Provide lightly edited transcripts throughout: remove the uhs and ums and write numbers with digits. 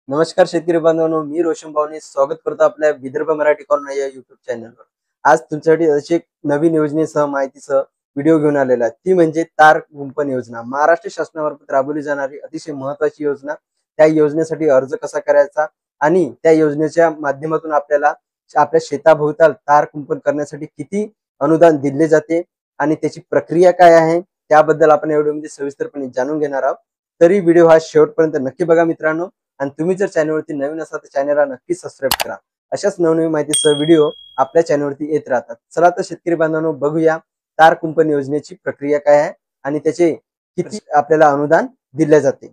नमस्कार शेतकरी बांधवांनो, मी रोशन भावने स्वागत करतो आपल्या विदर्भ मराठी कॉर्नर या युट्यूब चॅनलवर. आज तुमच्यासाठी अशी एक नवीन योजनेसह माहितीसह व्हिडिओ घेऊन आलेला आहे. ती म्हणजे तार कुंपण योजना. महाराष्ट्र शासनामार्फत राबवली जाणारी अतिशय महत्त्वाची योजना. त्या योजनेसाठी अर्ज कसा करायचा आणि त्या योजनेच्या माध्यमातून आपल्याला आपल्या शेताभोवताल तार कुंपण करण्यासाठी किती अनुदान दिले जाते आणि त्याची प्रक्रिया काय आहे, त्याबद्दल आपण या व्हिडिओमध्ये सविस्तरपणे जाणून घेणार आहोत. तरी व्हिडिओ हा शेवटपर्यंत नक्की बघा मित्रांनो. आणि तुम्ही जर चॅनलवरती नवीन असाल तर चॅनलला नक्की सबस्क्राईब करा. अशाच नवनवीन माहितीसह व्हिडिओ आपल्या चॅनलवरती येत राहतात. चला तर शेतकरी बांधवांनो, बघूया तार कुंपण योजनेची प्रक्रिया काय आहे आणि त्याचे किती आपल्याला अनुदान दिले जाते.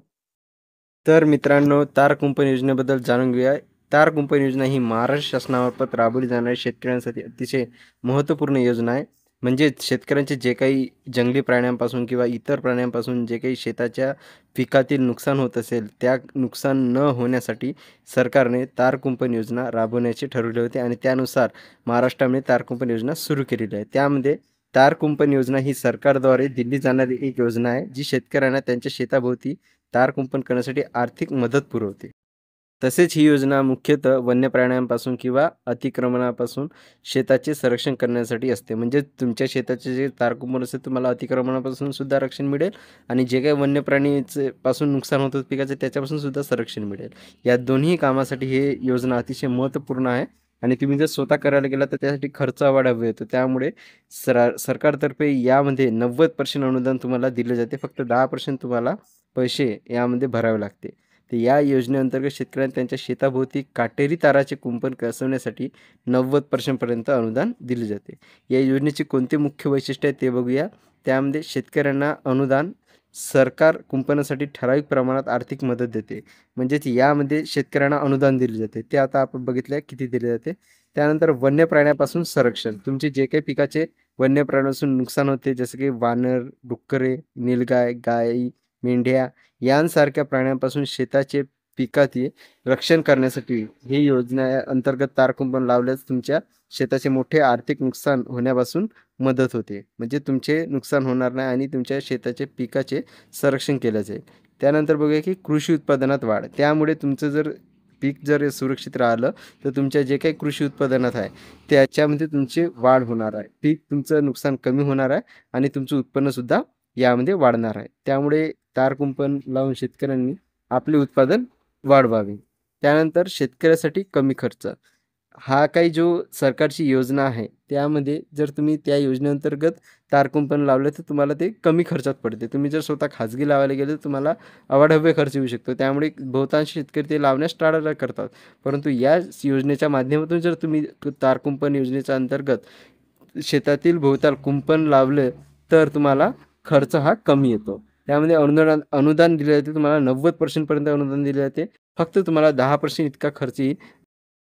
तर मित्रांनो, तार कुंपण योजनेबद्दल जाणून घेऊया. तार कुंपण योजना ही महाराष्ट्र शासनामार्फत राबवली जाणारी शेतकऱ्यांसाठी अतिशय महत्त्वपूर्ण योजना आहे. म्हणजे शेतकऱ्यांचे जे काही जंगली प्राण्यांपासून किंवा इतर प्राण्यांपासून जे काही शेताच्या पिकातील नुकसान होत असेल, त्या नुकसान न होण्यासाठी सरकारने तार कुंपण योजना राबवण्याचे ठरवले होते आणि त्यानुसार महाराष्ट्रामध्ये तार कुंपण योजना सुरू केलेली आहे. त्यामध्ये तार कुंपण योजना ही सरकारद्वारे दिली जाणारी एक योजना आहे, जी शेतकऱ्यांना त्यांच्या शेताभोवती तार कुंपण करण्यासाठी आर्थिक मदत पुरवते. तसेच ही योजना मुख्यतः वन्य प्राण्यांपासून किंवा अतिक्रमणापासून शेताचे संरक्षण करण्यासाठी असते. म्हणजे तुमच्या शेताचे जे तार कुंपण असेल, तुम्हाला अतिक्रमणापासून सुद्धा रक्षण मिळेल आणि जे काही वन्य प्राणीचे पासून नुकसान होतं पिकाचे, त्याच्यापासून सुद्धा संरक्षण मिळेल. या दोन्ही कामासाठी ही योजना अतिशय महत्त्वपूर्ण आहे आणि तुम्ही जर स्वतः करायला गेला तर त्यासाठी खर्च वाढावा येतो. त्यामुळे सरकारतर्फे यामध्ये 90% अनुदान तुम्हाला दिले जाते. फक्त 10% तुम्हाला पैसे यामध्ये भरावे लागते. तर या योजनेअंतर्गत शेतकऱ्यांना त्यांच्या शेताभोवती काटेरी ताराचे कुंपण कसवण्यासाठी 90% पर्यंत अनुदान दिले जाते. या योजनेचे कोणते मुख्य वैशिष्ट्य आहे ते बघूया. त्यामध्ये शेतकऱ्यांना अनुदान, सरकार कुंपणासाठी ठराविक प्रमाणात आर्थिक मदत देते. म्हणजेच यामध्ये शेतकऱ्यांना अनुदान दिले जाते. ते आता आपण बघितलं किती दिले जाते. त्यानंतर वन्य प्राण्यापासून संरक्षण. तुमचे जे काही पिकाचे वन्य प्राण्यापासून नुकसान होते, जसं की वानर, डुक्करे, नीलगाय, गायी, मेंढ्या यांसारख्या प्राण्यांपासून शेताचे पिकाचे रक्षण करण्यासाठी ही योजना अंतर्गत तार कुंपण लावल्यास तुमच्या शेताचे मोठे आर्थिक नुकसान होण्यापासून मदत होते. म्हणजे तुमचे नुकसान होणार नाही आणि तुमच्या शेताचे पिकाचे संरक्षण केलं जाईल. त्यानंतर बघूया की कृषी उत्पादनात वाढ. त्यामुळे तुमचं जर पीक जर सुरक्षित राहिलं तर तुमच्या जे काही कृषी उत्पादनात आहे त्याच्यामध्ये तुमची वाढ होणार आहे. पीक तुमचं नुकसान कमी होणार आहे आणि तुमचं उत्पन्नसुद्धा यामध्ये वाढणार आहे. त्यामुळे तार कुंपण लावून शेतकऱ्यांनी आपले उत्पादन वाढवावे. त्यानंतर शेतकऱ्यासाठी कमी खर्च. हा काही जो सरकारची योजना आहे, त्यामध्ये जर तुम्ही त्या योजनेअंतर्गत तार कुंपण लावलं तर तुम्हाला ते कमी खर्चात पडते. तुम्ही जर स्वतः खाजगी लावायला गेले तर तुम्हाला अवाढव्य खर्च येऊ शकतो. त्यामुळे बहुतांश शेतकरी ते लावण्यास टाळाटाळ करतात. परंतु या योजनेच्या माध्यमातून जर तुम्ही तार कुंपण योजनेच्या अंतर्गत शेतातील भोवताल कुंपण लावलं तर तुम्हाला खर्च हा कमी येतो. त्यामध्ये अनुदान दिले जाते. तुम्हाला 90% पर्यंत अनुदान दिले जाते. फक्त तुम्हाला 10% इतका खर्च येईल.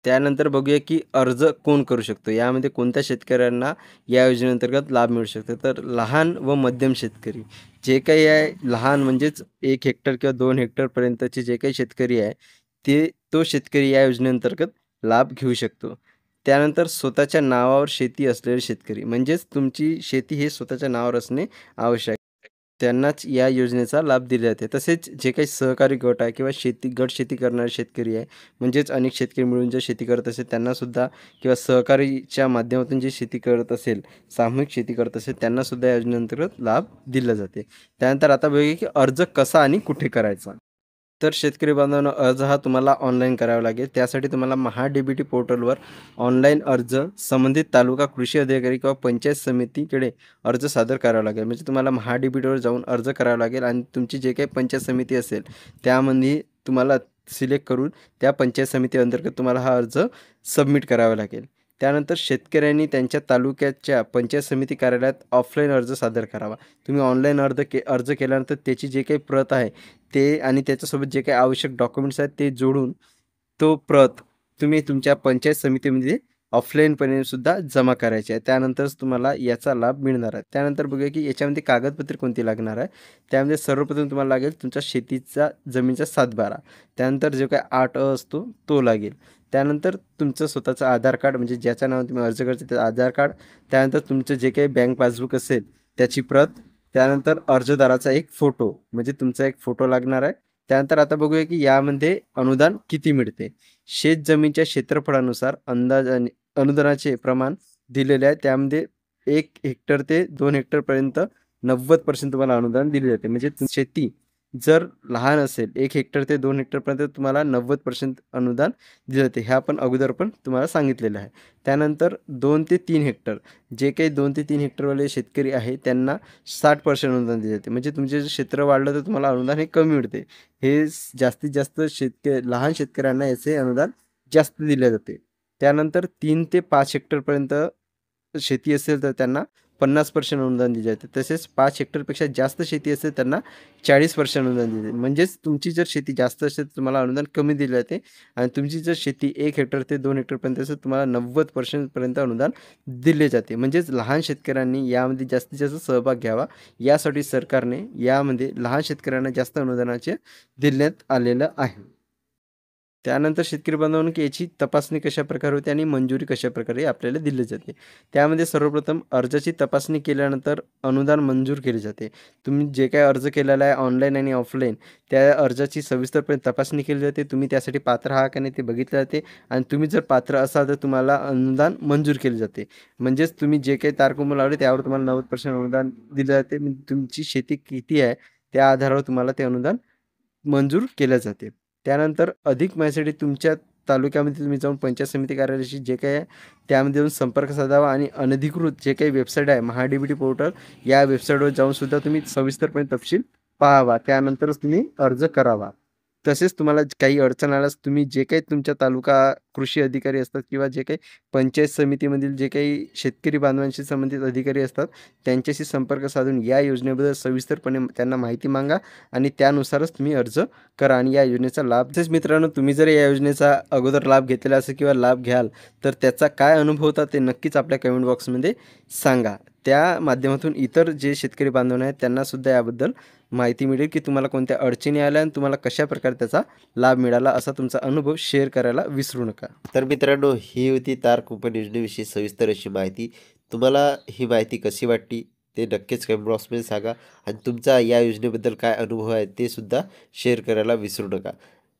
त्यानंतर बघूया की अर्ज कोण करू शकतो. यामध्ये कोणत्या शेतकऱ्यांना या योजनेअंतर्गत लाभ मिळू शकतो. तर लहान व मध्यम शेतकरी. जे काही आहे लहान म्हणजेच 1 हेक्टर किंवा 2 हेक्टरपर्यंतचे जे काही शेतकरी आहे, तो शेतकरी या योजनेअंतर्गत लाभ घेऊ शकतो. त्यानंतर स्वतःच्या नावावर शेती असलेले शेतकरी. म्हणजेच तुमची शेती हे स्वतःच्या नावावर असणे आवश्यक आहे. त्यांनाच या योजनेचा लाभ दिला जाते. तसेच जे काही सहकारी गट आहे किंवा गट शेती करणारे शेतकरी आहे, म्हणजेच अनेक शेतकरी मिळून जर शेती करत असेल त्यांनासुद्धा किंवा सहकारीच्या माध्यमातून जे शेती करत असेल, सामूहिक शेती करत असेल त्यांनासुद्धा या योजनेअंतर्गत लाभ दिला जाते. त्यानंतर आता बघूया की अर्ज कसा आणि कुठे करायचा. तर शेतकरी बांधवांनो, अर्ज हा तुम्हाला ऑनलाईन करावा लागेल. त्यासाठी तुम्हाला महा-डी-बी-टी पोर्टलवर ऑनलाईन अर्ज संबंधित तालुका कृषी अधिकारी किंवा पंचायत समितीकडे अर्ज सादर करावा लागेल. म्हणजे तुम्हाला महा-डी-बी-टीवर जाऊन अर्ज करावा लागेल आणि तुमची जे काही पंचायत समिती असेल त्यामध्ये तुम्हाला सिलेक्ट करून त्या पंचायत समिती अंतर्गत तुम्हाला हा अर्ज सबमिट करावा लागेल. त्यानंतर शेतकऱ्यांनी त्यांच्या तालुक्याच्या पंचायत समिती कार्यालयात ऑफलाईन अर्ज सादर करावा. तुम्ही ऑनलाईन अर्ज केल्यानंतर त्याची जे काही प्रत आहे ते आणि त्याच्यासोबत जे काही आवश्यक डॉक्युमेंट्स आहेत ते जोडून तो प्रत तुम्ही तुमच्या पंचायत समितीमध्ये ऑफलाईनपणे सुद्धा जमा करायची आहे. त्यानंतरच तुम्हाला याचा लाभ मिळणार आहे. त्यानंतर बघूया की याच्यामध्ये कागदपत्रे कोणती लागणार आहे. त्यामध्ये सर्वप्रथम तुम्हाला लागेल तुमच्या शेतीचा जमिनीचा 7/12. त्यानंतर जो काही 8 असतो तो लागेल. त्यानंतर तुमचं स्वतःचं आधार कार्ड, म्हणजे ज्याच्या नावाने तुम्ही अर्ज करता त्याचं आधार कार्ड. त्यानंतर तुमचं जे काही बँक पासबुक असेल त्याची प्रत. त्यानंतर अर्जदाराचा एक फोटो, म्हणजे तुमचा एक फोटो लागणार आहे. त्यानंतर आता बघूया की यामध्ये अनुदान किती मिळते. शेत जमीनच्या क्षेत्रफळानुसार अनुदानाचे प्रमाण दिलेले आहे. त्यामध्ये 1 हेक्टर ते 2 हेक्टरपर्यंत 90% तुम्हाला अनुदान दिले जाते. म्हणजे शेती जर लहान असेल 1 हेक्टर ते 2 हेक्टरपर्यंत तुम्हाला 90% अनुदान दिले जाते. हे आपण अगोदर पण तुम्हाला सांगितलेलं आहे. त्यानंतर 2 ते 3 हेक्टर जे काही 2 ते 3 हेक्टरवाले शेतकरी आहे त्यांना 60% अनुदान दिले जाते. म्हणजे तुमचे जे क्षेत्र वाढलं तर तुम्हाला अनुदान हे कमी मिळते. हे जास्तीत जास्त लहान शेतकऱ्यांना याचे अनुदान जास्त दिले जाते. त्यानंतर 3 ते 5 हेक्टरपर्यंत शेती असेल तर त्यांना 50% अनुदान दिले जाते. तसेच 5 हेक्टरपेक्षा जास्त शेती असेल त्यांना 40% अनुदान दिले जाते. म्हणजेच तुमची जर शेती जास्त असेल तर तुम्हाला अनुदान कमी दिले जाते आणि तुमची जर शेती 1 हेक्टर ते 2 हेक्टरपर्यंत असेल तुम्हाला 90% पर्यंत अनुदान दिले जाते. म्हणजेच लहान शेतकऱ्यांनी यामध्ये जास्तीत जास्त सहभाग घ्यावा यासाठी सरकारने यामध्ये लहान शेतकऱ्यांना जास्त अनुदानाचे देण्यात आलेलं आहे. त्यानंतर शेतकरी बांधवांनो की याची तपासणी कशाप्रकारे होते आणि मंजुरी कशाप्रकारे आपल्याला दिली जाते. त्यामध्ये सर्वप्रथम अर्जाची तपासणी केल्यानंतर अनुदान मंजूर केले जाते. तुम्ही जे काही अर्ज केलेला आहे ऑनलाईन आणि ऑफलाईन त्या अर्जाची सविस्तरपणे तपासणी केली जाते. तुम्ही त्यासाठी पात्र आहात का नाही ते बघितले जाते आणि तुम्ही जर पात्र असाल तर तुम्हाला अनुदान मंजूर केले जाते. म्हणजेच तुम्ही जे काही तारकुंभ लावले त्यावर तुम्हाला 90% अनुदान दिले जाते. तुमची शेती किती आहे त्या आधारावर तुम्हाला ते अनुदान मंजूर केले जाते. त्यानंतर अधिक माहितीसाठी तुमच्या तालुक्यामध्ये तुम्ही जाऊन पंचायत समिती कार्यालयाशी जे काही आहे त्यामध्ये जाऊन संपर्क साधावा आणि अनधिकृत जे काही वेबसाईट आहे महा-डी-बी-टी पोर्टल या वेबसाईटवर जाऊन सुद्धा तुम्ही सविस्तरपणे तपशील पाहावा. त्यानंतरच तुम्ही अर्ज करावा. तसेच तुम्हाला काही अडचण आल्यास तुम्ही जे काही तुमच्या तालुका कृषी अधिकारी असतात किंवा जे काही पंचायत समितीमधील जे काही शेतकरी बांधवांशी संबंधित अधिकारी असतात त्यांच्याशी संपर्क साधून या योजनेबद्दल सविस्तरपणे त्यांना माहिती मागा आणि त्यानुसारच तुम्ही अर्ज करा आणि या योजनेचा लाभ. तसेच मित्रांनो तुम्ही जर या योजनेचा अगोदर लाभ घेतलेला असेल किंवा लाभ घ्याल तर त्याचा काय अनुभव होता ते नक्कीच आपल्या कमेंट बॉक्समध्ये सांगा. त्या माध्यमातून इतर जे शेतकरी बांधव आहेत त्यांना सुद्धा याबद्दल माहिती मिळेल की तुम्हाला कोणत्या अडचणी आल्या आणि तुम्हाला कशा प्रकारे त्याचा लाभ मिळाला असा तुमचा अनुभव शेअर करायला विसरू नका. तर मित्रांनो ही होती तार कुंपण योजनेविषयी सविस्तर अशी माहिती. तुम्हाला ही माहिती कशी वाटली ते नक्कीच कमेंट बॉक्समध्ये सांगा आणि तुमचा या योजनेबद्दल काय अनुभव आहे ते सुद्धा शेअर करायला विसरू नका.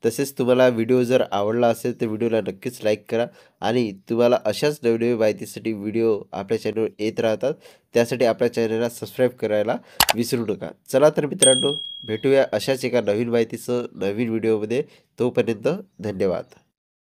तसेच तुम्हाला व्हिडिओ जर आवडला असेल तर व्हिडिओला नक्कीच लाईक करा आणि तुम्हाला अशाच नवीन माहितीसाठी व्हिडिओ आपल्या चॅनलवर येत राहतात. त्यासाठी आपल्या चॅनलला सबस्क्राईब करायला विसरू नका. चला तर मित्रांनो भेटूया अशाच एका नवीन माहितीसह नवीन व्हिडिओमध्ये. तोपर्यंत धन्यवाद.